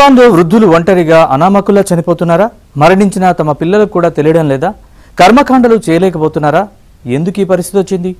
జపాన్లో వృద్ధులు ఒంటరిగా అనామకుల్లా చనిపోతున్నారా? మరణించిన తమ పిల్లలకు కూడా తెలియడం లేదా? కర్మకాండలు చేయలేకపోతున్నారా? ఎందుకు ఈ పరిస్థితి వచ్చింది?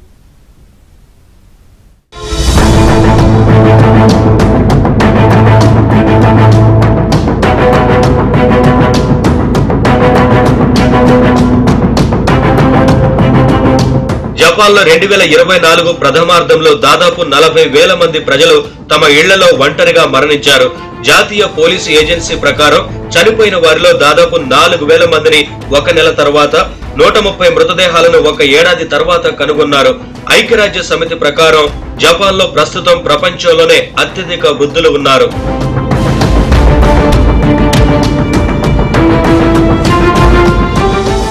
జపాన్లో 2024 ప్రథమార్థంలో దాదాపు 40,000 మంది ప్రజలు తమ ఇళ్లలో ఒంటరిగా మరణించారు. జాతీయ పోలీసు ఏజెన్సీ ప్రకారం చనిపోయిన వారిలో దాదాపు 4,000 మందిని ఒక నెల తర్వాత, 130 మృతదేహాలను ఒక ఏడాది తర్వాత కనుగొన్నారు. ఐక్యరాజ్య సమితి ప్రకారం జపాన్లో ప్రస్తుతం ప్రపంచంలోనే అత్యధిక వృద్ధులు ఉన్నారు.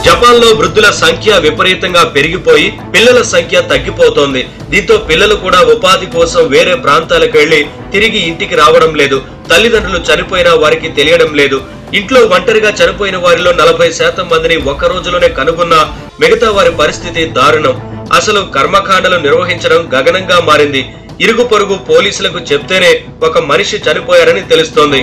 జపాన్లో వృద్ధుల సంఖ్య విపరీతంగా పెరిగిపోయి పిల్లల సంఖ్య తగ్గిపోతోంది. దీంతో పిల్లలు కూడా ఉపాధి కోసం వేరే ప్రాంతాలకు వెళ్లి తిరిగి ఇంటికి రావడం లేదు. తల్లిదండ్రులు చనిపోయినా వారికి తెలియడం లేదు. ఇంట్లో ఒంటరిగా చనిపోయిన వారిలో 40% మందిని ఒక రోజులోనే కనుగొన్న మిగతా వారి పరిస్థితి దారుణం. అసలు కర్మకాండలు నిర్వహించడం గగనంగా మారింది. ఇరుగు పొరుగు పోలీసులకు చెప్తేనే ఒక మనిషి చనిపోయారని తెలుస్తోంది.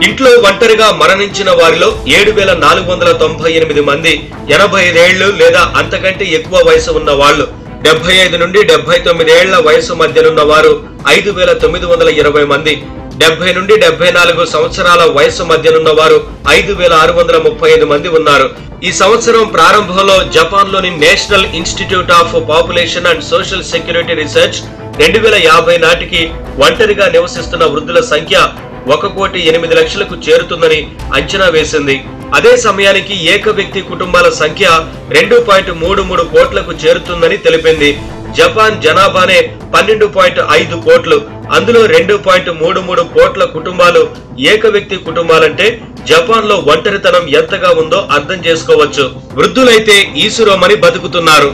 ఇంట్లో ఒంటరిగా మరణించిన వారిలో 7,498 మంది 85 ఏళ్లు లేదా అంతకంటే ఎక్కువ వయసు ఉన్న వాళ్ళు, 75 నుండి 79 ఏళ్ల వయసు మధ్యనున్న వారు 5,920 మంది, 70 నుండి 74 సంవత్సరాల వయసు మధ్యనున్న వారు 5,635 మంది ఉన్నారు. ఈ సంవత్సరం ప్రారంభంలో జపాన్లోని national institute of population and social security research 2050 నాటికి ఒంటరిగా నివసిస్తున్న వృద్ధుల సంఖ్య 1,08,00,000కు చేరుతుందని అంచనా వేసింది. అదే సమయానికి ఏక వ్యక్తి కుటుంబాల సంఖ్య 2.33 కోట్లకు చేరుతుందని తెలిపింది. జపాన్ జనాభానే 12.5 కోట్లు. అందులో 2.33 కోట్ల కుటుంబాలు ఏక వ్యక్తి కుటుంబాలంటే జపాన్ లో ఒంటరితనం ఎంతగా ఉందో అర్థం చేసుకోవచ్చు. వృద్ధులైతే ఈసురోమని బతుకుతున్నారు.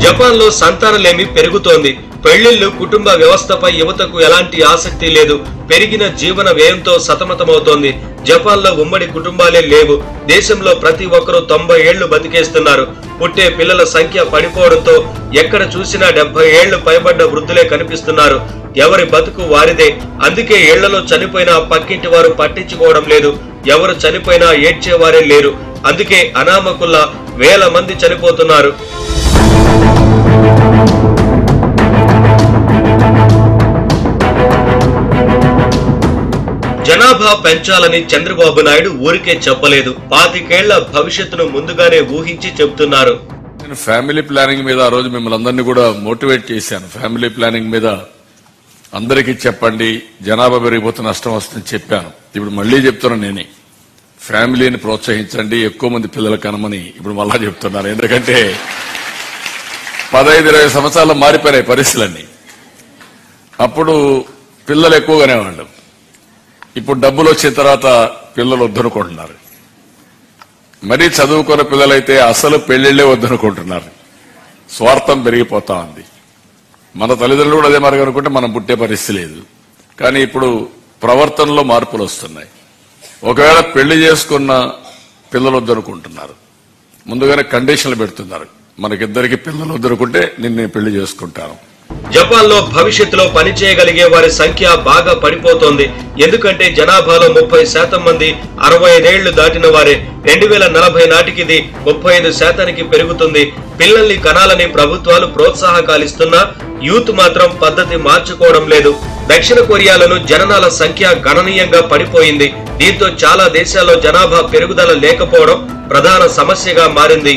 జపాన్ లో సంతానలేమి పెరుగుతోంది. పెళ్లిళ్లు, కుటుంబ వ్యవస్థపై యువతకు ఎలాంటి ఆసక్తి లేదు. పెరిగిన జీవన వ్యయంతో సతమతమవుతోంది. జపాన్ లో ఉమ్మడి కుటుంబాలే లేవు. దేశంలో ప్రతి ఒక్కరూ 90 ఏళ్లు బతికేస్తున్నారు. పుట్టే పిల్లల సంఖ్య పడిపోవడంతో ఎక్కడ చూసినా 70 ఏళ్లు పైబడ్డ వృద్ధులే కనిపిస్తున్నారు. ఎవరి బతుకు వారిదే. అందుకే ఏళ్లలో చనిపోయినా పక్కింటి వారు పట్టించుకోవడం లేదు. ఎవరు చనిపోయినా ఏడ్చేవారే లేరు. అందుకే అనామకుల్లా వేల మంది చనిపోతున్నారు. జనాభా పెంచాలని చంద్రబాబు నాయుడు ఊరికే చెప్పలేదు. 25 ఏళ్ల భవిష్యత్తును ముందుగానే ఊహించి చెప్తున్నారు. నేను ఫ్యామిలీ ప్లానింగ్ మీద ఆ రోజు మిమ్మల్ని అందరినీ కూడా మోటివేట్ చేశాను. ఫ్యామిలీ ప్లానింగ్ మీద అందరికీ చెప్పండి, జనాభా పెరిగిపోతే నష్టం వస్తుందని చెప్పాను. ఇప్పుడు మళ్లీ చెప్తున్నాను, నేనే ఫ్యామిలీని ప్రోత్సహించండి, ఎక్కువ మంది పిల్లలు కనమని ఇప్పుడు మళ్ళా చెప్తున్నాను. ఎందుకంటే 15-20 సంవత్సరాలు మారిపోయినాయి పరిస్థితులన్నీ. అప్పుడు పిల్లలు ఎక్కువగానే వాళ్ళు. ఇప్పుడు డబ్బులు వచ్చిన తర్వాత పిల్లలు వద్దనుకుంటున్నారు. మరీ చదువుకున్న పిల్లలైతే అసలు పెళ్లిళ్లే వద్దనుకుంటున్నారు. స్వార్థం పెరిగిపోతా ఉంది. మన తల్లిదండ్రులు కూడా అదే మార్గం అనుకుంటే మనం పుట్టే పరిస్థితి లేదు. కానీ ఇప్పుడు ప్రవర్తనలో మార్పులు వస్తున్నాయి. ఒకవేళ పెళ్లి చేసుకున్న పిల్లలు వద్దనుకుంటున్నారు. ముందుగానే కండిషన్లు పెడుతున్నారు. మనకిద్దరికి పిల్లలు వద్దనుకుంటే నేను పెళ్లి చేసుకుంటాను. జపాన్ లో భవిష్యత్తులో పనిచేయగలిగే వారి సంఖ్య బాగా పడిపోతోంది. ఎందుకంటే జనాభాలో 30% మంది 65 ఏళ్లు దాటిన వారే. 2040 నాటికి ఇది 35% పెరుగుతుంది. పిల్లల్ని కనాలని ప్రభుత్వాలు ప్రోత్సాహకాలిస్తున్నా యూత్ మాత్రం పద్ధతి మార్చుకోవడం లేదు. దక్షిణ కొరియాలోను జననాల సంఖ్య గణనీయంగా పడిపోయింది. దీంతో చాలా దేశాల్లో జనాభా పెరుగుదల లేకపోవడం ప్రధాన సమస్యగా మారింది.